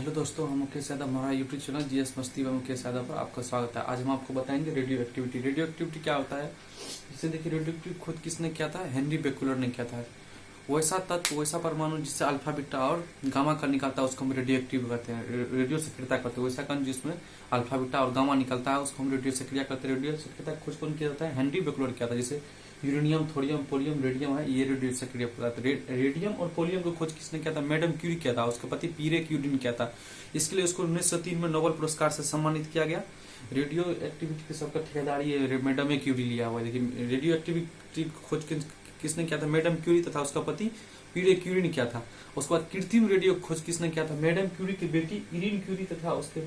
Hello दोस्तों, हम मुकेश यादव, हमारा यूट्यूब चैनल जीएस मस्ती व मुकेश यादव पर आपका स्वागत है। आज हम आपको बताएंगे रेडियो एक्टिविटी। रेडियो एक्टिविटी क्या होता है। जैसे देखिए, रेडियो एक्टिविटी खुद किसने किया था? हेनरी बेकुलर ने किया था। वैसा तत्व, वैसा परमाणु जिससे अल्फा बीटा और गामा कण निकलता है उसको हम रेडियो एक्टिव कहते हैं, रेडियो सक्रियता करते हैं। वैसा कण जिसमें अल्फा बीटा और गामा निकलता है उसको हम रेडियो सक्रिया करते हैं। रेडियो सक्रियता खोज कौन किया जाता है? हेनरी बेकुलर किया था। जैसे यूरेनियम, थोरियम, पोलियम, रेडियम है, ये रेडियो सक्रिय पदार्थ। रेडियम और पोलियम को खोज किसने किया था? मैडम क्यूरी किया था। उसके पति पीरे क्यूरी ने किया था। इसके लिए उसको 1903 में नोबेल पुरस्कार से सम्मानित किया गया। रेडियो एक्टिविटी के सबका ठेकेदारी मैडम क्यूरी लिया हुआ है। देखिए, रेडियो एक्टिविटी खोज किसने किया था? मैडम क्यूरी तथा उसका पति पीरे क्यूरी ने किया था। उसके बाद कृत्रिम रेडियो खोज किसने किया था? मैडम क्यूरी की बेटी इरीन क्यूरी तथा उसके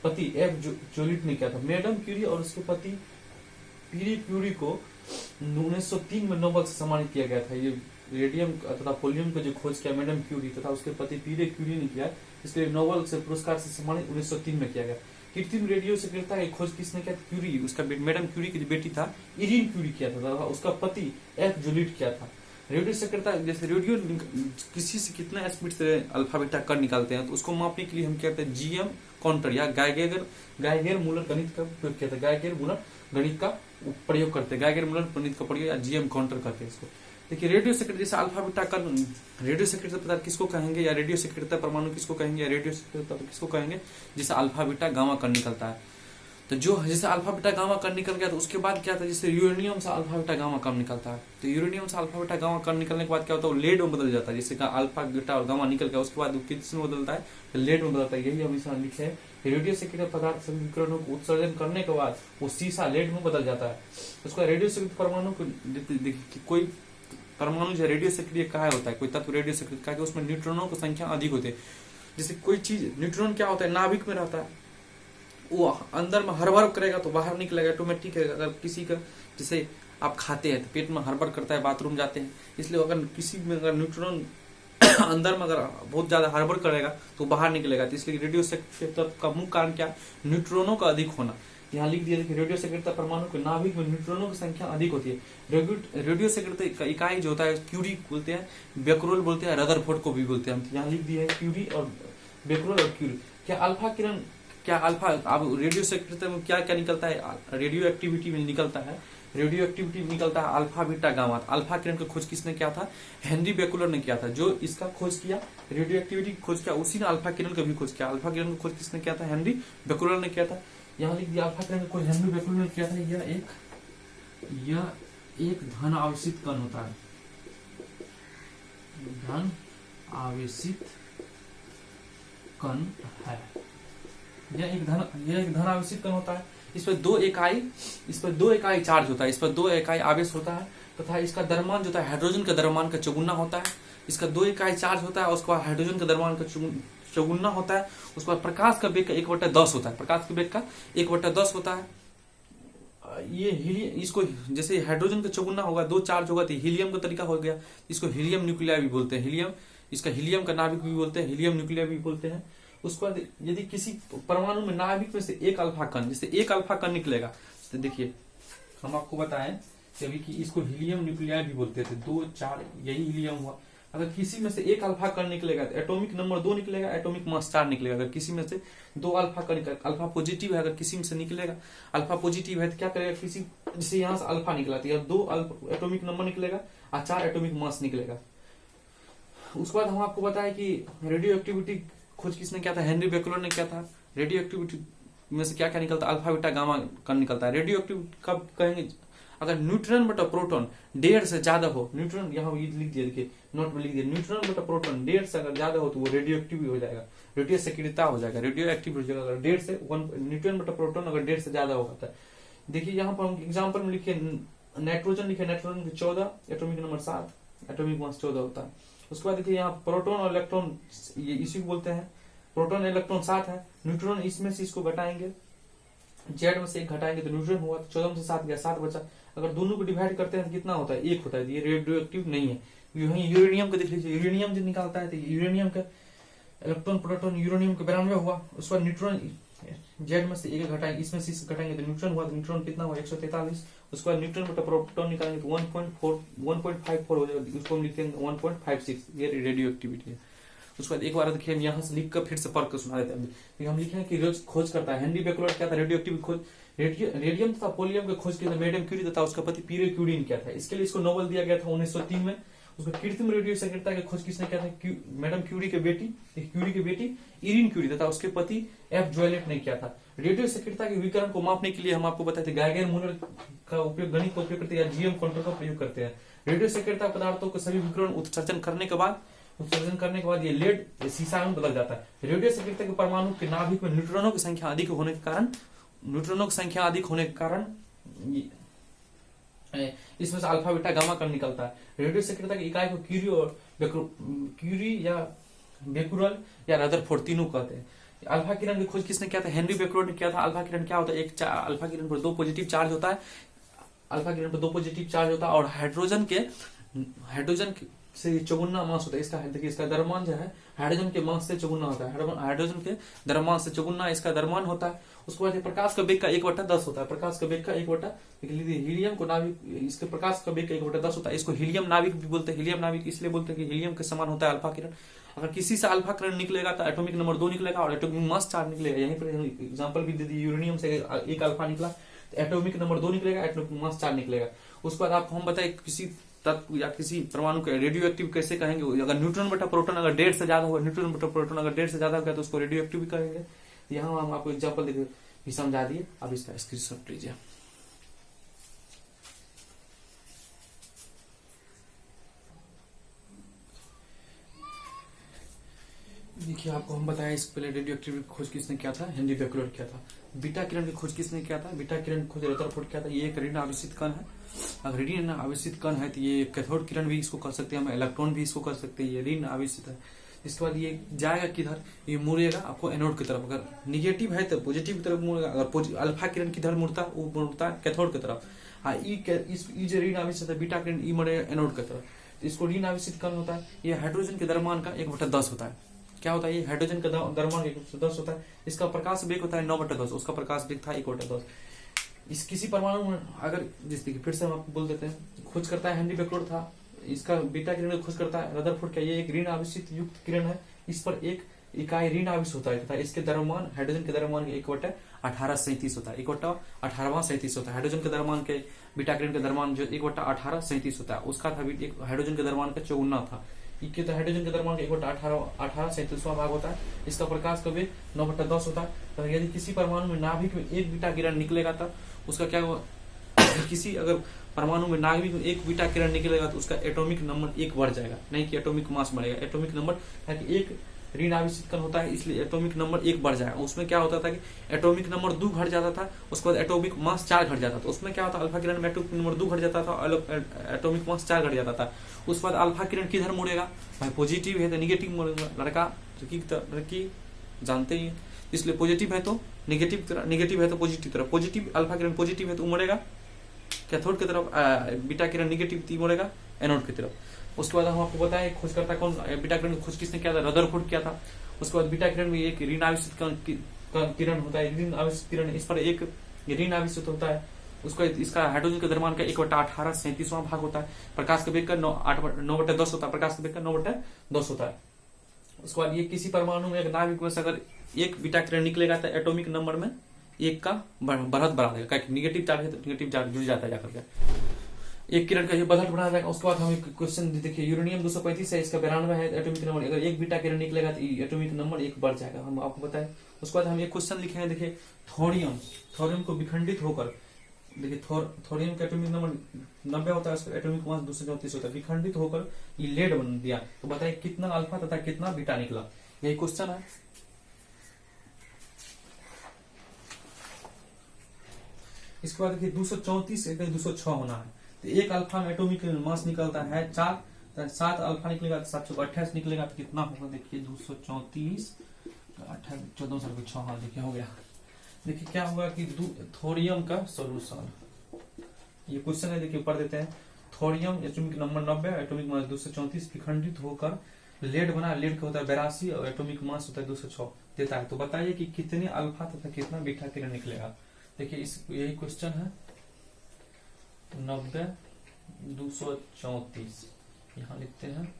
पति एफ जोलिट ने किया था। मैडम क्यूरी और उसके पति पीरे क्यूरी को 1903 में नोबेल से सम्मानित किया गया था। ये रेडियम तथा पोलियम को जो खोज किया मैडम क्यूरी तथा उसके पति पीरे क्यूरी ने किया, इसलिए नोबेल से पुरस्कार से सम्मानित 1903 में किया गया। कृत्रिम रेडियो सक्रियता की खोज किसने किया? क्यूरी, उसका मैडम क्यूरी की जो बेटी था इरीन क्यूरी किया था तथा उसका पति एफ जोलिट किया था। रेडियो सक्रियता, जैसे रेडियो किसी से कितना स्पीड से अल्फा बीटा कण निकालते हैं तो उसको मापने के लिए हम क्या करते हैं? जीएम काउंटर या गाइगर मूलर गणित का उपयोग किया था। गाइगर मूलर गणित का प्रयोग करते हैं, गाइगर मूलर गणित का प्रयोग या जीएम काउंटर करते हैं इसको। देखिए, रेडियो सक्रियता जैसे अल्फा बीटा कण, रेडियो सक्रियता पदार्थ किसको कहेंगे या रेडियो सक्रियता परमाणु किसको कहेंगे या रेडियो सक्रियता किसको कहेंगे? जिसे अल्फा बीटा गामा कण निकलता है। तो जो जैसे अल्फा बीटा गामा कण निकल गया तो उसके बाद क्या था? जैसे यूरेनियम से अल्फा बीटा गामा कण निकलता है, तो यूरेनियम से अल्फा बीटा गामा कण निकलने के बाद क्या होता है? वो लेड में बदल जाता है। जैसे अल्फा बीटा और गामा निकल गया उसके बाद वो किस में बदलता है? लेड में बदलता है। यही हम इसमें लिखे हैं। रेडियो सक्रिय पदार्थ सभी विकिरणों को उत्सर्जन करने के बाद वो सीसा लेड में बदल जाता है। उसका रेडियो सक्रिय परमाणु को कोई परमाणु जो रेडियो सक्रिय कहा होता है, कोई तत्व रेडियो सक्रिय कहा, उसमें न्यूट्रॉनों की संख्या अधिक होती है। जैसे कोई चीज, न्यूट्रॉन क्या होता है? नाभिक में रहता है, वो अंदर में हड़बड़ करेगा तो बाहर निकलेगा, ऑटोमेटिक है। अगर किसी का, जैसे आप खाते हैं तो पेट में हड़बड़ करता है, बाथरूम जाते हैं, इसलिए अगर किसी में अगर न्यूट्रॉन अंदर में अगर बहुत ज्यादा हड़बड़ करेगा तो बाहर निकलेगा। तो इसलिए रेडियो सक्रियता का मुख्य कारण क्या? न्यूट्रॉनों का अधिक होना। यहाँ लिख दिया कि रेडियो सक्रियता परमाणु के नाभिक में न्यूट्रॉनों की संख्या अधिक होती है। रेडियो सक्रियता का इकाई जो होता है क्यूरी बोलते हैं, बेक्रोल बोलते हैं, रदरफोर्ड को भी बोलते हैं। यहाँ लिख दिया है क्यूरी और बेक्रोल और क्यूरी। क्या अल्फा किरण, क्या अल्फा, अब रेडियो सक्रियता में क्या क्या निकलता है? रेडियो एक्टिविटी में निकलता है, रेडियो एक्टिविटी में निकलता है अल्फा बीटा गामा। अल्फा किरण का खोज किसने किया था? हेनरी बेकुलर ने किया था। जो इसका खोज किया, रेडियो एक्टिविटी की खोज किया, उसी ने अल्फा किरण का भी खोज किया। अल्फा किरण का खोज किसने किया था? हेनरी बेकुलर ने किया था। यहाँ लिख दिया अल्फा किरण का खोज हेनरी बेकुलर ने किया था। यह एक धन आवेशित कण होता है, धन आवेशित कण है। यह एक धन आवेशित कण होता है। इस पर दो इकाई चार्ज होता है, इस पर दो इकाई आवेश होता है तथा इसका द्रव्यमान जो होता है हाइड्रोजन के द्रव्यमान का चौगुना होता है। इसका दो इकाई चार्ज होता है, उसके बाद हाइड्रोजन के द्रव्यमान का चौगुना होता है। उसके बाद प्रकाश का वेग का 1/10 होता है, प्रकाश के वेग का 1/10 होता है। ये हीलियम, इसको जैसे हाइड्रोजन का चौगुना होगा, दो चार्ज होगा तो हीलियम का तरीका हो गया। इसको हीलियम न्यूक्लिया भी बोलते हैं। हीलियम, इसका हीलियम का नाभिक भी बोलते हैं, हीलियम न्यूक्लिया भी बोलते हैं। उसके बाद यदि किसी परमाणु में नाभिक में से एक अल्फा कण, जैसे एक अल्फा कण निकलेगा, तो देखिए हम आपको बताएं कि इसको हीलियम न्यूक्लिया भी बोलते थे। 2 4 यही हीलियम हुआ। अगर किसी में से एक अल्फा कण निकलेगा तो एटॉमिक नंबर 2 निकलेगा, एटॉमिक मास 4 निकलेगा। अगर किसी में से 2 अल्फा कण, अल्फा पॉजिटिव है, अगर किसी में से निकलेगा अल्फा पॉजिटिव है तो क्या करेगा? किसी, जैसे यहाँ से अल्फा निकला तो 2 एटॉमिक नंबर निकलेगा और 4 एटॉमिक मास निकलेगा। उसके बाद हम आपको बताया कि रेडियो एक्टिविटी खोज किसने किया था? हेनरी बेकुलर ने किया था। रेडियो एक्टिविटी में से क्या क्या निकलता है? अल्फा बीटा गामा कण निकलता है। रेडियो एक्टिव कब कहेंगे? अगर न्यूट्रॉन बटा प्रोटॉन 1.5 से ज्यादा हो, न्यूट्रॉन यहाँ लिख दिया, देखिए नोट में लिख दिया, न्यूट्रॉन बटा प्रोटॉन 1.5 से अगर ज्यादा हो तो वो रेडियो एक्टिव हो जाएगा, रेडियो सक्रियता हो जाएगा, रेडियो एक्टिव हो जाएगा। अगर 1.5 से 1 न्यूट्रॉन बटा प्रोटॉन अगर 1.5 से ज्यादा होता है। देखिए यहाँ पर हम एग्जाम्पल में लिखे नाइट्रोजन, लिखे nitrogen 14, atomic number 7, atomic mass 14 होता है। उसके बाद देखिए यहाँ प्रोटॉन और इलेक्ट्रॉन, ये इसी को बोलते हैं, प्रोटॉन इलेक्ट्रॉन 7 है। न्यूट्रॉन इसमें से इसको घटाएंगे, जेड में से 1 घटाएंगे तो न्यूट्रॉन हुआ, 14 में से 7 गया, 7 बचा। अगर दोनों को डिवाइड करते हैं तो कितना होता है? 1 होता है। ये रेडियो एक्टिव नहीं है। वहीं यूरेनियम को देख लीजिए, यूरेनियम जो निकालता है तो यूरेनियम का इलेक्ट्रॉन प्रोटॉन यूरेनियम का 92 हुआ। उसके बाद न्यूट्रॉन जेड में से 1 घटाएंगे, इसमें से घटाएंगे तो न्यूट्रॉन हुआ, तो न्यूट्रॉन कितना हुआ? 143। उसके बाद न्यूट्रॉन बटा प्रोटॉन निकालेंगे तो 1.54 हो जाएगा, उसको हम लिखते हैं 1.56। ये रेडियो एक्टिविटी है। उसके बाद एक बार देखिए हम यहाँ से लिख कर फिर से पढ़ कर सुना देते हैं। देखिए हम लिखे हैं कि रोज खोज करता है हेनरी बेकुलर क्या था, रेडियो एक्टिव खोज, रेडियम तथा पोलियम के खोज किया मैडम क्यूरी तथा उसका पति पीरे क्यूरी ने किया था। इसके लिए इसको नोबेल दिया गया था 1903 में। उसको कृत्रिम रेडियो सक्रियता की खोज किसने किया था, मैडम क्यूरी के बेटी इरिन क्यूरी तथा उसके पति एफ ज्वेलेट ने किया था। रेडियो सक्रियता के विकिरण को मापने के लिए हम आपको बताते हैं गैगर मूलर का उपयोग, गणित का उपयोग करते हैं या जीएम कंट्रोल का प्रयोग करते हैं। रेडियो सक्रियता पदार्थों के सभी विकिरण उत्सर्जन करने के बाद ये लेड सीसा में बदल जाता है। रेडियो सक्रियता के परमाणु के नाभिक में न्यूट्रॉनों की संख्या अधिक होने के कारण इसमें से अल्फा बीटा गामा कण निकलता है। रेडियो सक्रियता की इकाई को क्यूरी या बेकुलर या रदरफोर्ड तीनों कहते हैं। अल्फा किरण की खोज किसने किया था, हेनरी बेकुलर ने किया था। अल्फा किरण क्या होता है, अल्फा किरण पर 2 पॉजिटिव चार्ज होता है, और हाइड्रोजन से चौगुना मास होता है इसका। देखिए इसका द्रव्यमान जो है हाइड्रोजन के मास से चौगुना होता है, हाइड्रोजन के द्रव्यमान से चौगुना इसका द्रव्यमान होता है। उसके बाद प्रकाश का वेग का 1/10 होता है, प्रकाश का वेग का 1/, हीलियम को नाभिक, इसके प्रकाश का वेग का 1/10 होता है। इसको हीलियम नाभिक भी बोलते हैं। हीलियम नाभिक इसलिए बोलते हैं कि हीलियम के समान होता है अल्फा किरण। अगर किसी से अल्फा किरण निकलेगा तो एटॉमिक नंबर 2 निकलेगा और एटॉमिक मास 4 निकलेगा। यहीं पर एग्जांपल भी दे दी, यूरेनियम से एक अल्फा निकला तो एटॉमिक नंबर 2 निकलेगा, एटॉमिक मास 4 निकलेगा। उसके बाद आपको हम बताए किसी तत्व या किसी परमाणु के रेडियो एक्टिव कैसे कहेंगे, अगर न्यूट्रॉन बटा प्रोटॉन अगर 1.5 से ज्यादा होगा, न्यूट्रॉन बटा प्रोटॉन अगर 1.5 से ज्यादा होगा तो उसको रेडियो एक्टिव भी कहेंगे। यहाँ हम आपको एग्जांपल देकर भी समझा दिए। अब इसका स्क्रीनशॉट लीजिए। देखिए आपको हम बताया इससे पहले रेडियो एक्टिव खोज किसने किया था, हेनरी बेकुलर किया था। बीटा किरण की खोज किसने किया था, बीटा किरण की खोज रदरफोर्ड किया था। ये एक ऋण आवेशित कण है। अगर ऋण आवेशित कण है तो ये कैथोड किरण भी इसको कर सकते हैं, हम इलेक्ट्रॉन भी इसको कर सकते हैं। ये ऋण आवेशित है। इसके बाद ये जाएगा किधर, ये मुड़ेगा आपको एनोड की तरफ। अगर निगेटिव है तो पॉजिटिव की तरफ मुड़ेगा। अगर अल्फा किरण किधर मुड़ता है, वो मुड़ता है कैथोड की तरफ। हाँ, ई जो ऋण आवेशित है बीटा किरण, ई मुड़ेगा एनोड की तरफ। इसको ऋण आवेशित कण होता है। ये हाइड्रोजन के द्रव्यमान का 1/10 होता है। क्या होता है, ये हाइड्रोजन का द्रव्यमान 1/10 होता है। इसका प्रकाश वेग होता है 9/10, उसका प्रकाश वेग था 1/10। इस किसी परमाणु में अगर जिस देखिए फिर से हम आपको बोल देते हैं, खोज करता है हेनरी बेकुलर था। इसका बीटा किरण खोज करता है रदरफोर्ड का। ये एक ऋण आवेशित युक्त किरण है। इस पर एक इकाई ऋण आवेश होता है तथा इसके द्रव्यमान हाइड्रोजन के द्रव्यमान 1/1837 होता है। 1/1837 होता है हाइड्रोजन के द्रव्यमान के। बीटा किरण के द्रव्यमान जो 1/1837 होता है, उसका था हाइड्रोजन के द्रव्यमान का 54 था। तो हाइड्रोजन के द्रव्यमान 1/1837वां भाग होता है। इसका प्रकाश का वेग 9/10 होता है। तो यदि किसी परमाणु में नाभिक में एक बीटा किरण निकलेगा तो उसका क्या होगा, किसी अगर परमाणु में नाभिक में एक बीटा किरण निकलेगा तो उसका एटॉमिक नंबर 1 बढ़ जाएगा, नहीं कि एटॉमिक मास बढ़ेगा। एटॉमिक नंबर एक ऋण आवेशित कण होता है, इसलिए एटॉमिक नंबर 1 बढ़ जाएगा। उसमें क्या होता था कि एटॉमिक नंबर 2 घट जाता था, उसके बाद एटॉमिक मास 4 घट जाता था। उसमें क्या होता, अल्फा किरण में एटॉमिक नंबर 2 घट जाता था, एटॉमिक मास 4 घट जाता था। उसके बाद अल्फा किरण किधर मुड़ेगा, भाई पॉजिटिव है तो निगेटिव मुड़ेगा। लड़की जानते ही, इसलिए पॉजिटिव है तो निगेटिव है तो पॉजिटिव तरफ। पॉजिटिव अल्फा किरण पॉजिटिव है तो मुड़ेगा कैथोड की तरफ, बीटा किरण निगेटिव मुड़ेगा एनोड की तरफ। उसके बाद हम आपको बताएं खोज करता कौन, बीटा किरण की खोज किसने किया था, रदरफोर्ड किया था। उसके बाद बीटा किरण में एक ऋण आवेशित किरण होता है, ऋण आवेशित किरण, इस पर एक ऋण आवेशित होता है। उसका इसका हाइड्रोजन के द्रव्यमान का 1/1837वां भाग होता है। प्रकाश का वेग का 9/10 होता है, प्रकाश का वेग का 9/10 होता है। उसके बाद ये किसी परमाणु में एक नाभिक में से अगर एक बीटा किरण निकलेगा तो एटॉमिक नंबर में 1 का बढ़त बढ़ा देगा। निगेटिव चार्ज है तो निगेटिव चार्ज जुड़ जाता है जाकर के, एक किरण का ये बढ़त बढ़ा जाएगा। उसके बाद हम क्वेश्चन देखिए, यूरेनियम 235 है, इसका 92 है एटॉमिक नंबर। अगर एक बीटा किरण निकलेगा तो एटॉमिक नंबर 1 बढ़ जाएगा, हम आपको बताएं। उसके बाद हम एक क्वेश्चन लिखेंगे, देखिए थोरियम को विखंडित होकर, देखिए थोरियम का एटॉमिक नंबर 90 होता है, उसका एटॉमिक मास 234 होता है। विखंडित होकर ये लेड बन दिया, तो बताइए कितना अल्फा तथा कितना बीटा निकला, यही क्वेश्चन है। इसके बाद देखिए 234 से 206 होना है, तो एक अल्फा में एटॉमिक मास निकलता है 4, 7 अल्फा निकलेगा तो 728 निकलेगा, तो कितना होगा देखिए 234 1406। हाँ देखिए हो गया। देखिए क्या होगा कि थोरियम का सोल्यूशन, ये क्वेश्चन है, देखिए पढ़ देते हैं। Thorium atomic number 90, atomic mass 234, विखंडित होकर लेड बना, लेड का होता है 82 और एटॉमिक मास होता है 206 देता है। तो बताइए कि कितने अल्फा तथा कितना बीटा किरण निकलेगा। देखिए इस यही क्वेश्चन है, 90 234 यहाँ लिखते हैं।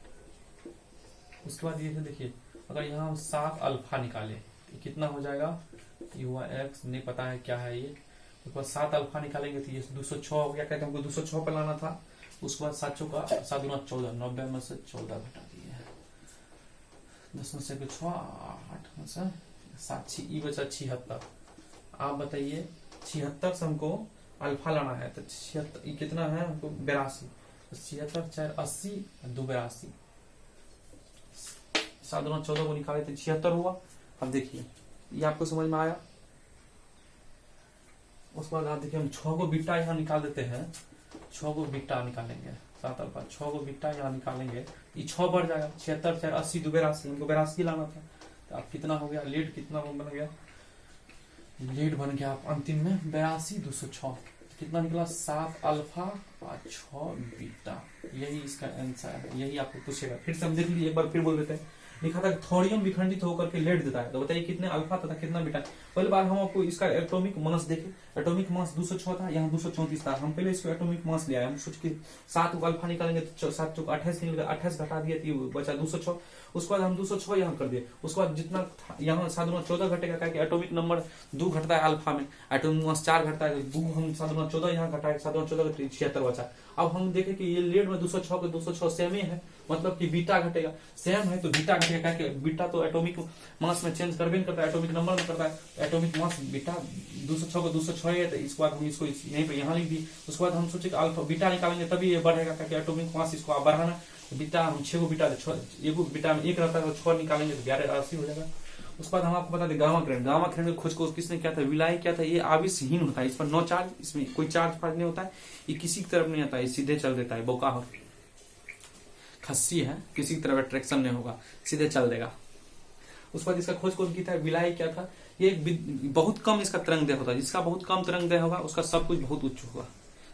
उसके बाद ये देखिए अगर यहाँ हम 7 अल्फा निकाले तो कितना हो जाएगा, ये हुआ x, नहीं पता है क्या है ये। उसके बाद 7 अल्फा निकालेंगे तो ये 206 हो गया, कहते हमको 206 पे लाना था। उसके बाद 7 चौका 7 गुना 14, 90 में से 14 घटा दिए, 10 में से 6, 8 में से 7, ये बचा 76। आप बताइए 76 से हमको अल्फा लाना है तो 76 ये कितना है हमको 82, 76 4 80 2 82, 7 गुना 14 को निकाले तो 76 हुआ। अब देखिए ये आपको समझ में आया। उसके बाद आप देखिए हम 6 को बीटा यहाँ निकाल देते हैं, 6 को बीटा निकालेंगे, 7 अल्फा 6 को बीटा यहाँ निकालेंगे, ये 6 बढ़ जाएगा, 76 4 80 2 82, हमको 82 लाना था। तो अब कितना हो गया, लीड कितना बन गया, लीड बन गया अंतिम में 82 206, कितना निकला 7 अल्फा और 6 बीटा। यही इसका आंसर है, यही आपको पूछेगा। फिर से हम देख लीजिए, एक बार फिर बोल देते हैं। लिखा था थोरियम विखंडित होकर के लेड देता है, तो बताइए कितने अल्फा तथा कितना बीटा। पहले बार हम आपको इसका एटॉमिक मास देखे, एटॉमिक मास 206 था, यहाँ 234 था। हम पहले इसको एटॉमिक मास लिया है, हम सोच के 7 को अल्फा निकालेंगे तो 7 चौक 28 निकलेगा, 28 घटा दिए तो बचा 206। उसके बाद हम 206 यहाँ कर दिए। उसके बाद जितना यहाँ 7 गुना 14 घटेगा, क्या एटॉमिक नंबर 2 घटता है अल्फा में, एटॉमिक मास 4 घटता है, 2 हम 7 गुना 14 यहाँ घटाए, 7 गुना 14 76 बचा। अब हम देखें कि ये लेड में 206 को 206 सेम ही है, मतलब कि बीटा घटेगा, सेम है तो बीटा घटेगा, क्या बीटा तो एटॉमिक मास में चेंज करबे नहीं करता है, एटॉमिक नंबर में करता है, एटॉमिक मास बीटा 206 को 206 है, तो इसके बाद हम इसको यहीं पे यहाँ लिख दी। उसके बाद हम सोचे कि अल्फा बीटा निकालेंगे तभी ये बढ़ेगा, क्या एटॉमिक मास इसको आप बढ़ाना, बीटा हम 6 को बीटा, एगो बीटा में 1 रहता है, 6 निकालेंगे तो 1180 हो जाएगा। उसके बाद हम आपको बता दें गामा किरण, गामा किरण की खोज को किसने किया था, विलाई किया था। ये आवेशहीन होता है, इस पर नो चार्ज, इसमें कोई चार्ज फार्ज नहीं होता है, ये किसी की तरफ नहीं आता है, सीधे चल देता है, बोका हो खस्सी है, किसी की तरफ अट्रैक्शन नहीं होगा, सीधे चल देगा। उसके बाद इसका खोज कौन की था, विलाई क्या था। ये बहुत कम इसका तरंग दैर्घ्य होता है, जिसका बहुत कम तरंग दैर्घ्य होगा उसका सब कुछ बहुत उच्च होगा।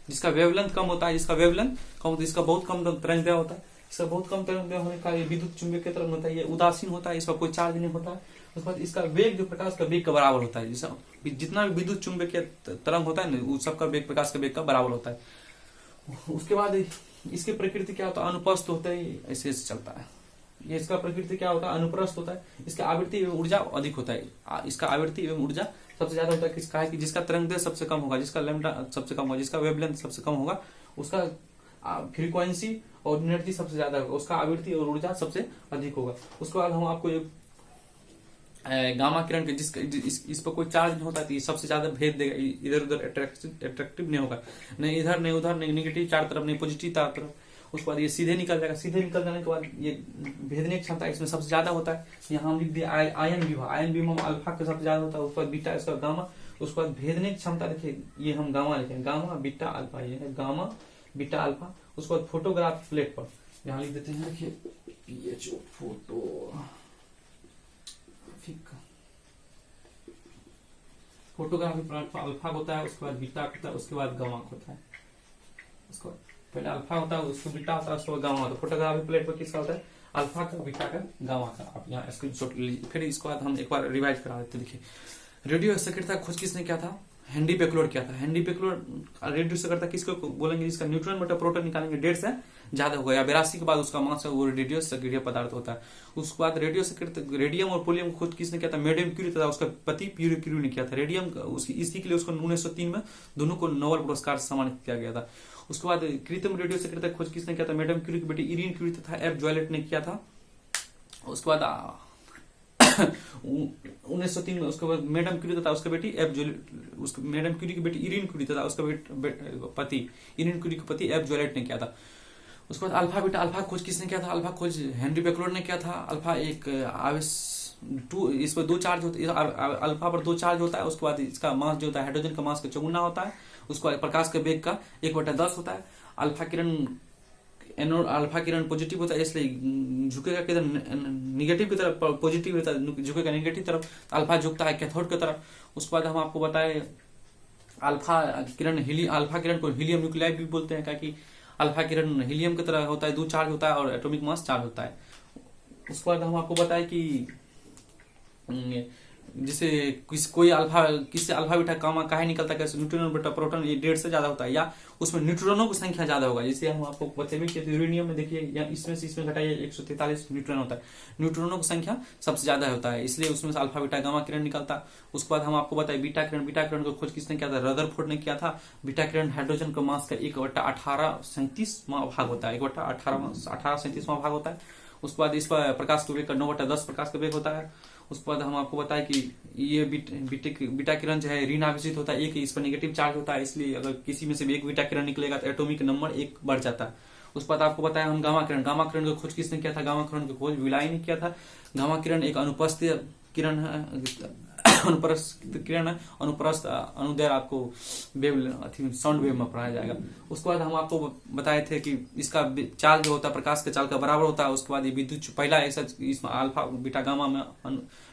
जिसका वेवलेंथ कम होता है, जिसका वेवलेंथ कम होता है, जिसका बहुत कम तरंग दैर्घ्य होता है, इसका बहुत कम तरंग दैर्घ्य होने का ये विद्युत चुंबकीय तरंग होता है, ये उदासीन होता है, इसका कोई चार्ज नहीं होता है। उसके बाद इसका वेग जो प्रकाश का वेग का बराबर होता है, जिसका जितना भी विद्युत चुंबकीय तरंग होता है ना, उस सबका वेग प्रकाश का वेग का बराबर होता है। उसके बाद इसकी प्रकृति क्या होता है, अनुप्रस्थ होता है, ऐसे चलता है। ये इसका प्रकृति क्या होता है, अनुप्रस्थ होता है। इसका आवृत्ति एवं ऊर्जा अधिक होता है, इसका आवृत्ति एवं ऊर्जा सबसे ज्यादा होता है। किसका है कि जिसका तरंग दैर्घ्य सबसे कम होगा, जिसका लैम्डा सबसे कम होगा, जिसका वेवलेंथ सबसे कम होगा, उसका फ्रीक्वेंसी और एनर्जी सबसे ज्यादा होगा, उसका आवृत्ति और ऊर्जा सबसे अधिक होगा। उसके बाद हम आपको गामा किरण के इस पर कोई चार्ज नहीं होता है, तो ये सबसे ज्यादा भेद देगा, इधर उधर अट्रैक्टिव नहीं होगा, नहीं इधर नहीं उधर, नहीं निगेटिव चार तरफ, नहीं पॉजिटिव चार तरफ। उसके बाद ये सीधे निकल जाएगा, सीधे निकल जाने के बाद ये भेदने की क्षमता इसमें सबसे ज्यादा होता है। यहाँ हम लिख दिया आयन विभव, आयन विभव अल्फा के सबसे ज्यादा होता है, उसके बाद बीटा, इसका गामा। उसके बाद भेदने की क्षमता देखिए, ये हम गामा लिखेंगे, गामा बीटा अल्फा, ये है गामा बीटा अल्फा। उसके बाद फोटोग्राफ प्लेट पर यहाँ लिख देते हैं, देखिए पीएचओ फोटोग्राफी प्लेट पर अल्फा होता है, उसके बाद बीटा होता है, उसके बाद गामा होता है। उसको पहले अल्फा होता है, उसको बीटा होता है, उसके बाद गामा होता है। फोटोग्राफी प्लेट पर किसका होता है, अल्फा का, बीटा का, गामा का। आप यहाँ स्क्रीनशॉट लीजिए। फिर इसके बाद हम एक बार रिवाइज करा देते। देखिए रेडियो सक्रियता खोज किसने किया था, हेनरी बेक्लर किया था। हेनरी बेक्लर रेडियो सक्रियता किसको बोलेंगे, जिसका न्यूट्रॉन बटा प्रोटॉन निकालेंगे 1.5 से ज्यादा होगा, या 82 के बाद उसका मास है, वो रेडियो सक्रिय पदार्थ होता है। उसके बाद रेडियो सक्रिय रेडियम और पोलियम खोज किसने किया था, मैडम क्यूरी तथा उसका पति प्यूरी क्यूरी ने किया था। रेडियम इसी के लिए उसको 1903 में दोनों को नोबेल पुरस्कार से सम्मानित किया गया था। उसके बाद कृत्रिम रेडियो सक्रियता खोज किसने किया था, मैडम क्यूरी की बेटी इरीन क्यूरी तथा एफ जॉयलेट ने किया था। उसके बाद 1903 में उसके बाद मैडम क्यूरी तथा उसका बेटी एफ जॉयलेट, उसके मैडम क्यूरी की बेटी इरीन क्यूरी तथा उसका पति इरीन क्यूरी के पति एफ जॉयलेट ने किया था। उसके बाद अल्फा बीटा, अल्फा खोज किसने किया था, अल्फा खोज हेनरी बेक्लर ने किया था। अल्फा एक आवेश इस पर 2 चार्ज होते हैं, अल्फा पर 2 चार्ज होता है। उसके बाद इसका मास जो होता है हाइड्रोजन का मास का 4 गुना होता है। उसके बाद प्रकाश के वेग का 1/10 होता है। अल्फा किरण पॉजिटिव होता है, इसलिए झुकेगा किधर, निगेटिव की तरफ, पॉजिटिव होता है झुकेगा निगेटिव तरफ, अल्फा झुकता है कैथोड की तरफ। उसके बाद हम आपको बताए अल्फा किरण को हीलियम न्यूक्लियाई भी बोलते हैं, क्योंकि अल्फा किरण हीलियम की तरह होता है, 2 चार्ज होता है और एटॉमिक मास 4 होता है। उसके बाद हम आपको बताए कि जैसे कोई अल्फा किससे अल्फा बीटा गामा काहे निकलता है, कैसे न्यूट्रॉन बीटा प्रोटॉन ये 1.5 से ज्यादा होता है, या उसमें न्यूट्रॉनों की संख्या ज्यादा होगा। जैसे हम आपको बतेबे कि यूरेनियम में देखिए या इसमें से इसमें घटाइए 143 न्यूट्रॉन होता है, न्यूट्रॉनों की संख्या सबसे ज्यादा होता है, इसलिए उसमें से अल्फा बीटा गामा किरण निकलता है। उसके बाद हम आपको बताए बीटा किरण, बीटा किरण की खोज किसने किया था, रदरफोर्ड ने किया था। बीटा किरण हाइड्रोजन का मास का 1/1837वां भाग होता है, 1/1837वां भाग होता है। उसके बाद इस पर प्रकाश का वेग का 9/10 प्रकाश का वेग होता है। उसके बाद हम आपको बताएं कि ये बीटा किरण जो है ऋण आवेशित होता है, एक इस पर नेगेटिव चार्ज होता है, इसलिए अगर किसी में से भी एक बीटा किरण निकलेगा तो एटॉमिक नंबर 1 बढ़ जाता है। उसके बाद आपको बताया हम गामा किरण, गामा किरण की खोज किसने किया था, गामा किरण की खोज विलाई ने किया था। गामा किरण एक अनुपस्थित किरण है, अनुप्रस्थ किरण है, अनुप्रस्थ अनुदैर्घ्य आपको वेव साउंड वेव में पढ़ाया जाएगा। उसके बाद हम आपको बताए थे कि इसका चाल जो होता है प्रकाश के चाल का बराबर होता है। उसके बाद ये विद्युत पहला ऐसा इसमें अल्फा बीटा गामा में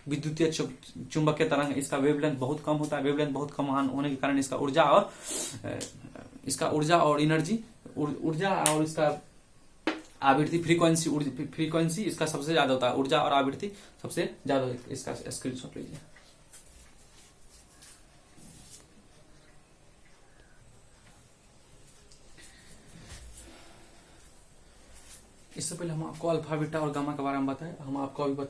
विद्युतीय चुंबकीय तरंग, इसका वेवलेंथ बहुत कम होता है, वेवलेंथ बहुत कम होने के कारण इसका ऊर्जा और एनर्जी, ऊर्जा और इसका आवृत्ति फ्रीक्वेंसी इसका सबसे ज्यादा होता है, ऊर्जा और आवृत्ति सबसे ज्यादा। इसका स्क्रीनशॉट लीजिए। इससे पहले हम आपको अल्फा बीटा और गामा के बारे में बताएं, हम आपको अभी बता